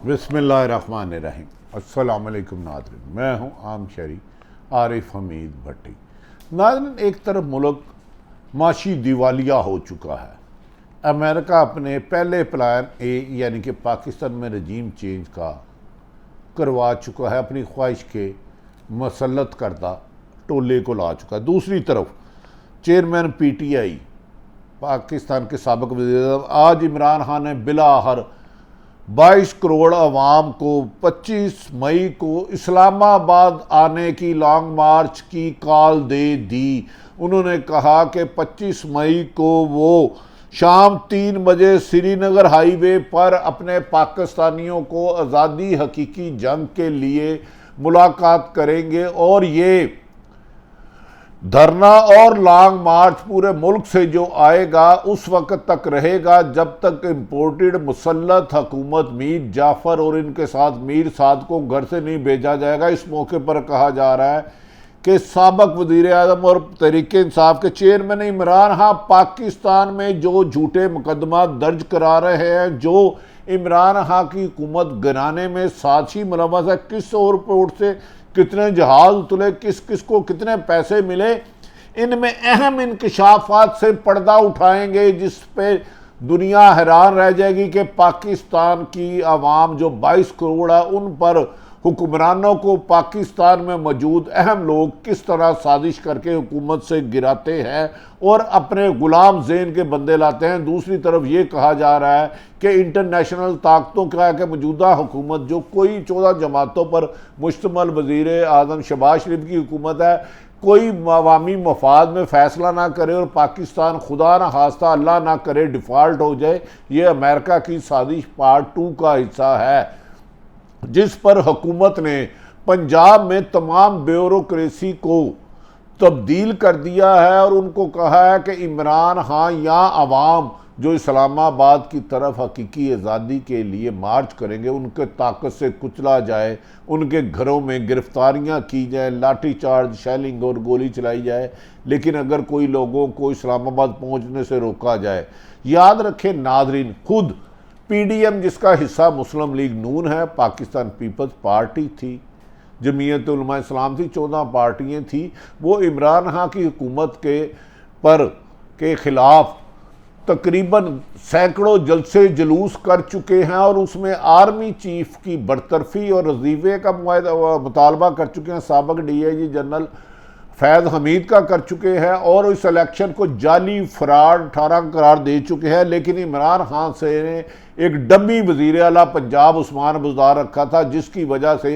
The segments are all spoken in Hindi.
बिस्मिल्लाहिर्रहमानिर्रहीम। अस्सलाम वालेकुम नाज़रीन, मैं हूँ आम शहरी आरिफ हमीद भट्टी। नाज़रीन, एक तरफ मुल्क माशी दिवालिया हो चुका है। अमेरिका अपने पहले प्लान ए यानी कि पाकिस्तान में रजीम चेंज का करवा चुका है, अपनी ख्वाहिश के मसलत करदा टोले को ला चुका है। दूसरी तरफ चेयरमैन PTI पाकिस्तान के साबिक वज़ीर आज इमरान खान ने बिलाहर 22 करोड़ अवाम को 25 मई को इस्लामाबाद आने की लॉन्ग मार्च की कॉल दे दी। उन्होंने कहा कि 25 मई को वो शाम 3 बजे श्रीनगर हाईवे पर अपने पाकिस्तानियों को आज़ादी हकीकी जंग के लिए मुलाकात करेंगे और ये धरना और लॉन्ग मार्च पूरे मुल्क से जो आएगा उस वक्त तक रहेगा जब तक इम्पोर्टेड मुसल्लत हुकूमत मीर जाफ़र और इनके साथ मीर साद को घर से नहीं भेजा जाएगा। इस मौके पर कहा जा रहा है कि साबिक वज़ीर आज़म और तहरीक इंसाफ के चेयरमैन इमरान खान पाकिस्तान में जो झूठे मुकदमा दर्ज करा रहे हैं, जो इमरान खान की हुकूमत गिराने में साजिशी मुलव्वस है, किस और पोर्ट से कितने जहाज उतरे, किस किस को कितने पैसे मिले, इनमें अहम इंकशाफात से पर्दा उठाएंगे जिस पे दुनिया हैरान रह जाएगी कि पाकिस्तान की आवाम जो 22 करोड़ है उन पर हुक्मरानों को पाकिस्तान में मौजूद अहम लोग किस तरह साजिश करके हुकूमत से गिराते हैं और अपने गुलाम ज़ेन के बंदे लाते हैं। दूसरी तरफ ये कहा जा रहा है कि इंटरनेशनल ताकतों का है कि मौजूदा हुकूमत जो कोई 14 जमातों पर मुश्तमल वज़ीर आज़म शहबाज शरीफ की हुकूमत है, कोई अवामी मफाद में फ़ैसला ना करे और पाकिस्तान खुदा ना खास्ता अल्लाह ना करे डिफ़ॉल्ट हो जाए। ये अमेरिका की साजिश पार्ट 2 का हिस्सा है जिस पर हुकूमत ने पंजाब में तमाम ब्यूरोक्रेसी को तब्दील कर दिया है और उनको कहा है कि इमरान खान या अवाम जो इस्लामाबाद की तरफ हकीकी आज़ादी के लिए मार्च करेंगे उनके ताकत से कुचला जाए, उनके घरों में गिरफ्तारियां की जाए, लाठी चार्ज, शेलिंग और गोली चलाई जाए, लेकिन अगर कोई लोगों को इस्लामाबाद पहुंचने से रोका जाए। याद रखें नाजरीन, खुद PDM जिसका हिस्सा मुस्लिम लीग नून है, पाकिस्तान पीपल्स पार्टी थी, जमीयत उलमा इस्लाम थी, 14 पार्टियाँ थी, वो इमरान खान की हुकूमत के ख़िलाफ़ तकरीबन सैकड़ों जलसे जुलूस कर चुके हैं और उसमें आर्मी चीफ की बरतरफी और वजीफे का मुतालबा कर चुके हैं। साबिक DIG जनरल फैज़ हमीद का कर चुके हैं और इस इलेक्शन को जाली फ्रॉड 18 करार दे चुके हैं। लेकिन इमरान खान से ने एक डमी वज़ीर आला पंजाब उस्मान बुज़दार रखा था जिसकी वजह से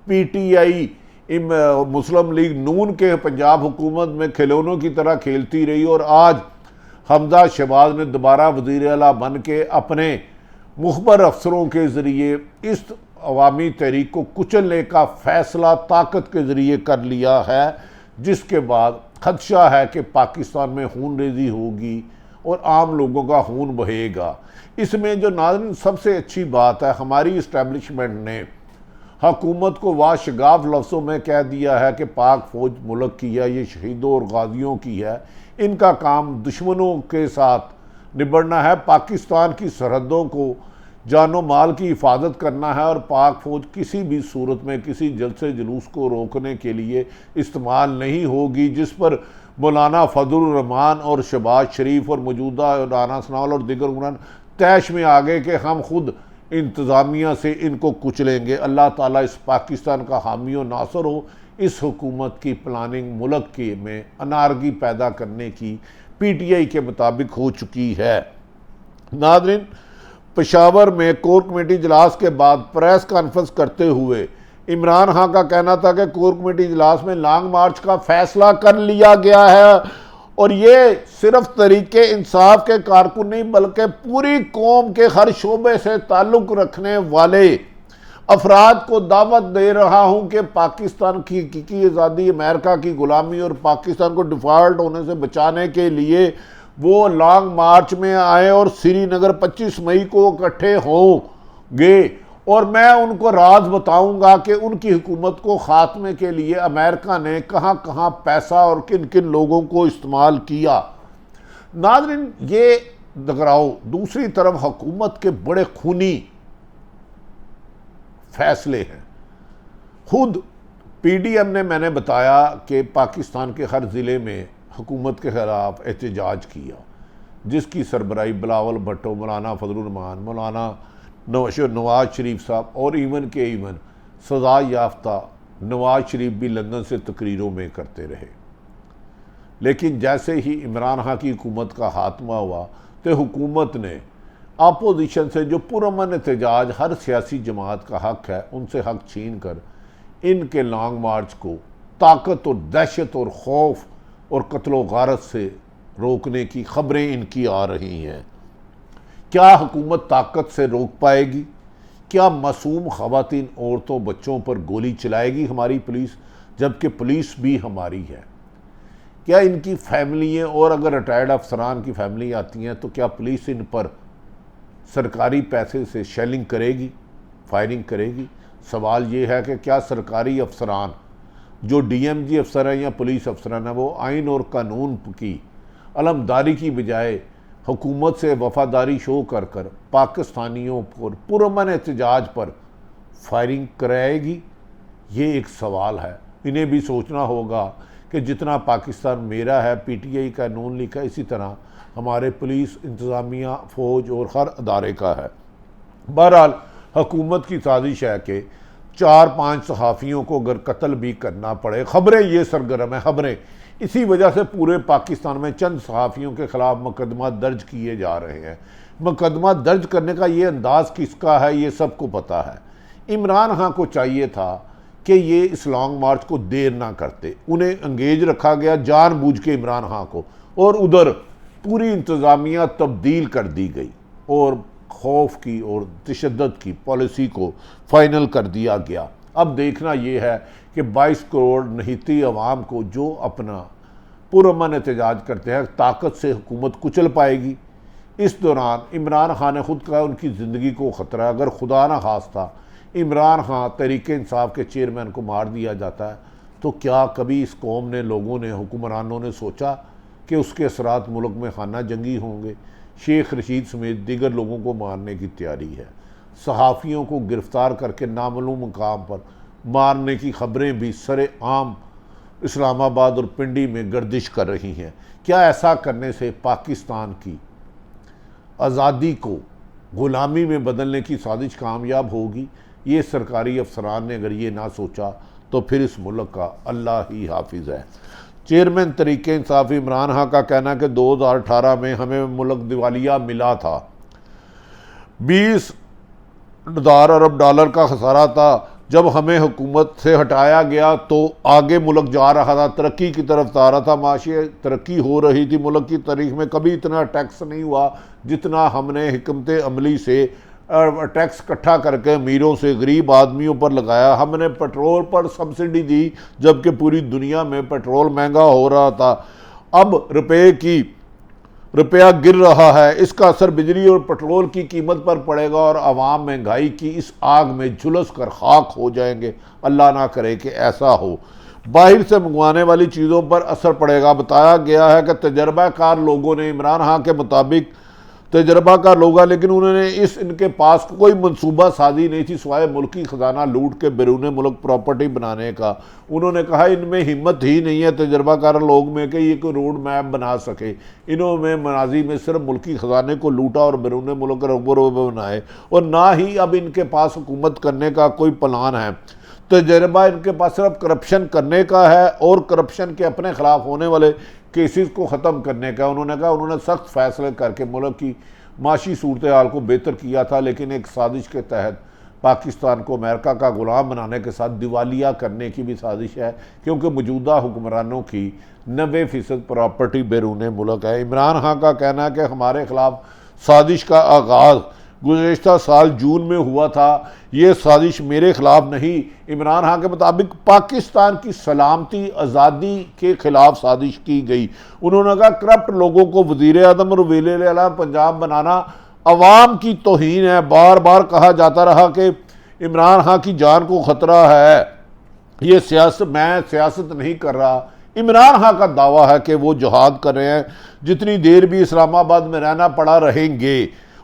PTI मुस्लिम लीग नून के पंजाब हुकूमत में खिलौनों की तरह खेलती रही और आज हमजा शहबाज ने दोबारा वज़ीर आला बन के अपने मुखबर अफसरों के ज़रिए इस अवामी तहरीक को कुचलने का फ़ैसला ताकत के ज़रिए कर लिया है, जिसके बाद खदशा है कि पाकिस्तान में खून रेजी होगी और आम लोगों का खून बहेगा। इसमें जो नाज़रीन सबसे अच्छी बात है, हमारी इस्टेब्लिशमेंट ने हुकूमत को वाशगाफ लफ्ज़ों में कह दिया है कि पाक फ़ौज मुल्क की है, ये शहीदों और गाजियों की है, इनका काम दुश्मनों के साथ निबड़ना है, पाकिस्तान की सरहदों को जानो माल की हिफाजत करना है और पाक फ़ौज किसी भी सूरत में किसी जलसे जुलूस को रोकने के लिए इस्तेमाल नहीं होगी। जिस पर मौलाना फजलुर रहमान और शहबाज शरीफ और मौजूदा राना सनावल और दीगर उमरान तैश में आ गए कि हम खुद इंतज़ामिया से इनको कुचलेंगे। अल्लाह ताला इस पाकिस्तान का हामी और नासर हो। इस हुकूमत की प्लानिंग मुल्क के में अनारगी पैदा करने की PTI के मुताबिक हो चुकी है। नाज़रीन, पेशावर में कोर कमेटी इजलास के बाद प्रेस कॉन्फ्रेंस करते हुए इमरान खान का कहना था कि कोर कमेटी इजलास में लॉन्ग मार्च का फैसला कर लिया गया है और ये सिर्फ तरीके इंसाफ के कारकुन नहीं बल्कि पूरी कौम के हर शोबे से ताल्लुक़ रखने वाले अफराद को दावत दे रहा हूँ कि पाकिस्तान की हकीकी आज़ादी, अमेरिका की ग़ुलामी और पाकिस्तान को डिफ़ॉल्ट होने से बचाने के लिए वो लॉन्ग मार्च में आए और श्रीनगर 25 मई को इकट्ठे होंगे और मैं उनको राज बताऊंगा कि उनकी हुकूमत को ख़ात्मे के लिए अमेरिका ने कहाँ कहाँ पैसा और किन किन लोगों को इस्तेमाल किया। नाज़रीन, ये दोहराओ। दूसरी तरफ हुकूमत के बड़े खूनी फैसले हैं। खुद पीडीएम ने, मैंने बताया कि पाकिस्तान के हर ज़िले में हुकूमत के ख़िलाफ़ एहतजाज किया, जिसकी सरबराही बिलावल भुट्टो, मौलाना फजलुर रहमान, मौलाना नवाज शरीफ साहब और इवन सज़ा याफ्ता नवाज शरीफ भी लंदन से तकरीरों में करते रहे। लेकिन जैसे ही इमरान खान की हुकूमत का खात्मा हुआ तो हुकूमत ने अपोजिशन से, जो पुरअमन एहतजाज हर सियासी जमात का हक है, उनसे हक छीन कर इनके लॉन्ग मार्च को ताकत और दहशत और खौफ और कत्लो गारत से रोकने की खबरें इनकी आ रही हैं। क्या हुकूमत ताकत से रोक पाएगी? क्या मासूम ख़वातीन, औरतों, बच्चों पर गोली चलाएगी हमारी पुलिस, जबकि पुलिस भी हमारी है? क्या इनकी फैमिलियाँ, और अगर रिटायर्ड अफसरान की फैमिली आती हैं तो क्या पुलिस इन पर सरकारी पैसे से शेलिंग करेगी, फायरिंग करेगी? सवाल ये है कि क्या सरकारी अफसरान जो डीएमजी अफसर हैं या पुलिस अफसरान हैं, वो आइन और कानून की अलमदारी की बजाय हुकूमत से वफादारी शो कर कर पाकिस्तानियों पर पुरअमन एहतजाज पर फायरिंग कराएगी? ये एक सवाल है। इन्हें भी सोचना होगा कि जितना पाकिस्तान मेरा है, पीटीआई का, नून लीग का, इसी तरह हमारे पुलिस, इंतज़ामिया, फ़ौज और हर अदारे का है। बहरहाल हुकूमत की साजिश है कि 4-5 सहाफ़ियों को अगर कत्ल भी करना पड़े, ख़बरें ये सरगर्म है, ख़बरें इसी वजह से पूरे पाकिस्तान में चंद सहाफ़ियों के ख़िलाफ़ मुकदमा दर्ज किए जा रहे हैं। मुकदमा दर्ज करने का ये अंदाज़ किसका है, ये सबको पता है। इमरान खान को चाहिए था कि ये इस लॉन्ग मार्च को देर ना करते, उन्हें एंगेज रखा गया जानबूझ के इमरान खान को, और उधर पूरी इंतज़ामिया तब्दील कर दी गई और खौफ की और तशद्दुद की पॉलिसी को फाइनल कर दिया गया। अब देखना यह है कि 22 करोड़ नहीती अवाम को जो अपना पुरअमन एहतजाज करते हैं, ताकत से हुकूमत कुचल पाएगी। इस दौरान इमरान खान ने खुद कहा उनकी ज़िंदगी को ख़तरा है। अगर खुदा ना खास्ता इमरान खान तहरीक इंसाफ के चेयरमैन को मार दिया जाता है तो क्या कभी इस कौम ने, लोगों ने, हुक्मरानों ने सोचा कि उसके असरात मुल्क में खाना जंगी होंगे? शेख रशीद समेत दीगर लोगों को मारने की तैयारी है। सहाफ़ियों को गिरफ़्तार करके नामालूम मुकाम पर मारने की ख़बरें भी सरे आम इस्लामाबाद और पिंडी में गर्दिश कर रही हैं। क्या ऐसा करने से पाकिस्तान की आज़ादी को ग़ुलामी में बदलने की साजिश कामयाब होगी? ये सरकारी अफसरान ने अगर ये ना सोचा तो फिर इस मुल्क का अल्लाह ही हाफिज़ है। चेयरमैन तहरीक इंसाफ इमरान खान का कहना है कि 2018 में हमें मुल्क दिवालिया मिला था, 20,000 अरब डॉलर का खसारा था। जब हमें हुकूमत से हटाया गया तो आगे मुल्क जा रहा था, तरक्की की तरफ जा रहा था, माशी तरक्की हो रही थी। मुल्क की तारीख में कभी इतना टैक्स नहीं हुआ जितना हमने हिकमत अमली से टैक्स इकट्ठा करके अमीरों से गरीब आदमियों पर लगाया। हमने पेट्रोल पर सब्सिडी दी जबकि पूरी दुनिया में पेट्रोल महंगा हो रहा था। अब रुपया गिर रहा है, इसका असर बिजली और पेट्रोल की कीमत पर पड़ेगा और आवाम महंगाई की इस आग में झुलस कर खाक हो जाएंगे। अल्लाह ना करे कि ऐसा हो। बाहर से मंगवाने वाली चीज़ों पर असर पड़ेगा। बताया गया है कि तजर्बाकार लोगों ने, इमरान खान के मुताबिक तजर्बाकार लोग हैं, लेकिन उन्होंने इनके पास कोई मनसूबा साजी नहीं थी सिवाय मुल्की ख़जाना लूट के बैरून मुल्क प्रॉपर्टी बनाने का। उन्होंने कहा इनमें हिम्मत ही नहीं है तजर्बाकार लोग में कि ये कोई रोड मैप बना सके। इन्होंने माजी में सिर्फ मुल्की ख़जाने को लूटा और बैरून मुल्क रबो बनाए, और ना ही अब इनके पास हुकूमत करने का कोई प्लान है। तजर्बा इनके पास सिर्फ करप्शन करने का है और करप्शन के अपने ख़िलाफ़ होने वाले केसेस को ख़त्म करने का। उन्होंने कहा उन्होंने सख्त फैसले करके मुल्क की माशी सूरत हाल को बेहतर किया था, लेकिन एक साजिश के तहत पाकिस्तान को अमेरिका का ग़ुलाम बनाने के साथ दिवालिया करने की भी साजिश है, क्योंकि मौजूदा हुक्मरानों की 90% प्रॉपर्टी बैरून मुल्क है। इमरान खान का कहना है कि हमारे ख़िलाफ़ साजिश का आगाज़ गुज़श्ता साल जून में हुआ था। ये साजिश मेरे ख़िलाफ़ नहीं, इमरान खान के मुताबिक पाकिस्तान की सलामती, आज़ादी के ख़िलाफ़ साजिश की गई। उन्होंने कहा करप्ट लोगों को वज़ीर आज़म और वज़ीर आला पंजाब बनाना अवाम की तौहीन है। बार बार कहा जाता रहा कि इमरान खान की जान को ख़तरा है। ये मैं सियासत नहीं कर रहा। इमरान खान का दावा है कि वो जिहाद कर रहे हैं, जितनी देर भी इस्लामाबाद में रहना पड़ा रहेंगे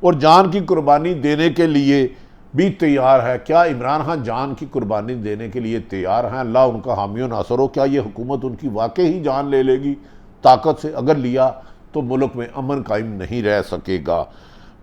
और जान की कुर्बानी देने के लिए भी तैयार है? क्या इमरान खान जान की कुर्बानी देने के लिए तैयार हैं? अल्लाह उनका हामी और नासर हो। क्या ये हुकूमत उनकी वाकई ही जान ले लेगी ताकत से? अगर लिया तो मुल्क में अमन कायम नहीं रह सकेगा।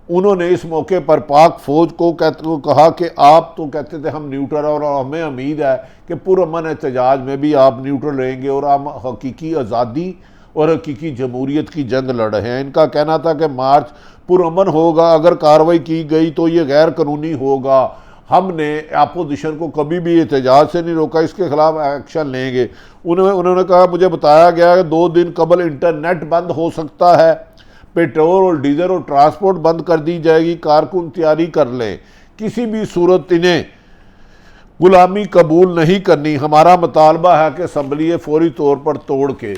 उन्होंने इस मौके पर पाक फौज को कहा कि आप तो कहते थे हम न्यूट्रल, और हमें उम्मीद है कि पुरअमन एहतजाज में भी आप न्यूट्रल रहेंगे और हम हकीकी आज़ादी और हकीकी जमहूरियत की जंग लड़ रहे हैं। इनका कहना था कि मार्च पुरअमन होगा, अगर कार्रवाई की गई तो ये गैर कानूनी होगा। हमने अपोजिशन को कभी भी एहतजाज से नहीं रोका, इसके खिलाफ एक्शन लेंगे। उन्होंने कहा मुझे बताया गया कि 2 दिन कबल इंटरनेट बंद हो सकता है, पेट्रोल और डीजल और ट्रांसपोर्ट बंद कर दी जाएगी, कारकुन तैयारी कर लें। किसी भी सूरत इन्हें गुलामी कबूल नहीं करनी। हमारा मुतालबा है कि असम्बली फौरी तौर पर तोड़ के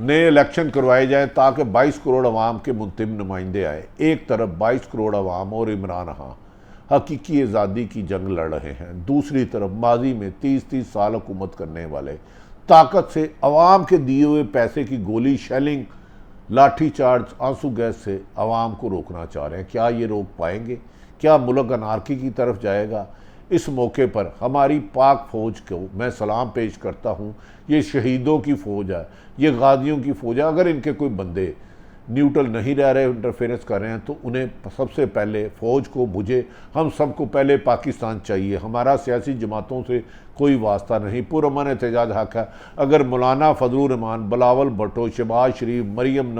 नए इलेक्शन करवाए जाएं ताकि 22 करोड़ अवाम के मुंतखब नुमाइंदे आए। एक तरफ 22 करोड़ अवाम और इमरान खान हकीकी आज़ादी की जंग लड़ रहे हैं, दूसरी तरफ माजी में 30-30 साल हुकूमत करने वाले ताकत से अवाम के दिए हुए पैसे की गोली, शेलिंग, लाठी चार्ज, आंसू गैस से अवाम को रोकना चाह रहे हैं। क्या ये रोक पाएंगे? क्या मुल्क अनारकी की तरफ जाएगा? इस मौके पर हमारी पाक फ़ौज को मैं सलाम पेश करता हूँ। ये शहीदों की फ़ौज है, ये गाजियों की फ़ौज है। अगर इनके कोई बंदे न्यूट्रल नहीं रह रहे, इंटरफेरेंस कर रहे हैं, तो उन्हें सबसे पहले फ़ौज को, मुझे, हम सबको पहले पाकिस्तान चाहिए। हमारा सियासी जमातों से कोई वास्ता नहीं। पुरअमन एहतजाज हक है। अगर मौलाना फजलुर रहमान, बिलावल भुट्टो, शहबाज शरीफ, मरियम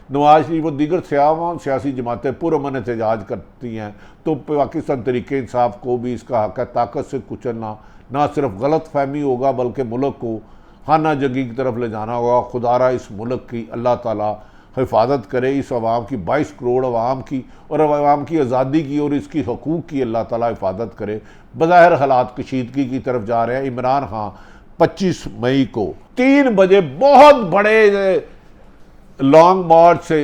नवाज शरीफ और दीगर सियासी जमातें पुरअमन एहतजाज करती हैं तो पाकिस्तान तरीके इंसाफ को भी इसका हक है ताकत से कुचलना। ना सिर्फ गलत फहमी होगा बल्कि मुल्क को खाना जंगी की तरफ ले जाना होगा। खुदारा इस मुल्क की अल्लाह ताला हिफाजत करे, इस आवाम की, 22 करोड़ आवाम की और आवाम की आज़ादी की और इसकी हकूक़ की अल्लाह ताला हिफाजत करे। बज़ाहिर हालात कशीदगी की तरफ जा रहे हैं। इमरान खान 25 मई को 3 बजे बहुत बड़े लॉन्ग मार्च से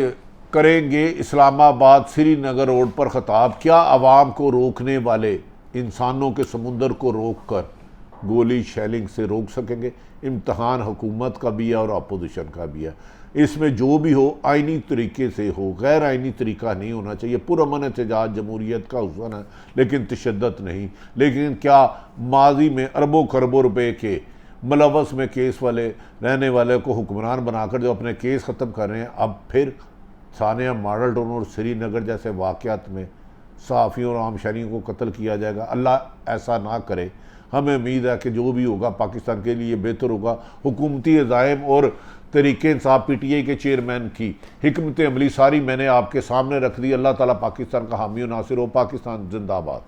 करेंगे इस्लामाबाद श्रीनगर रोड पर खिताब। क्या आवाम को रोकने वाले इंसानों के समुंदर को रोक कर गोली शेलिंग से रोक सकेंगे? इम्तहान हुकूमत का भी है और अपोजिशन का भी है। इसमें जो भी हो आइनी तरीके से हो, गैर आइनी तरीका नहीं होना चाहिए। पुरअमन एहतजाज जमहूरियत का हुस्न है लेकिन तशद्दुद नहीं। लेकिन क्या माजी में अरबों खरबों रुपए के मुलवस में केस वाले रहने वाले को हुक्मरान बनाकर जो अपने केस ख़त्म कर रहे हैं, अब फिर सानिया मॉडल टाउन और श्रीनगर जैसे वाक़यात में सहाफ़ियों और आम शहरियों को कत्ल किया जाएगा? अल्लाह ऐसा ना करे। हमें उम्मीद है कि जो भी होगा पाकिस्तान के लिए बेहतर होगा। हुकूमती अज़ाइम और तरीके इंसाफ PTI के चेयरमैन की हिकमत अमली सारी मैंने आपके सामने रख दी। अल्लाह ताला पाकिस्तान का हामी और नासिर हो। पाकिस्तान जिंदाबाद।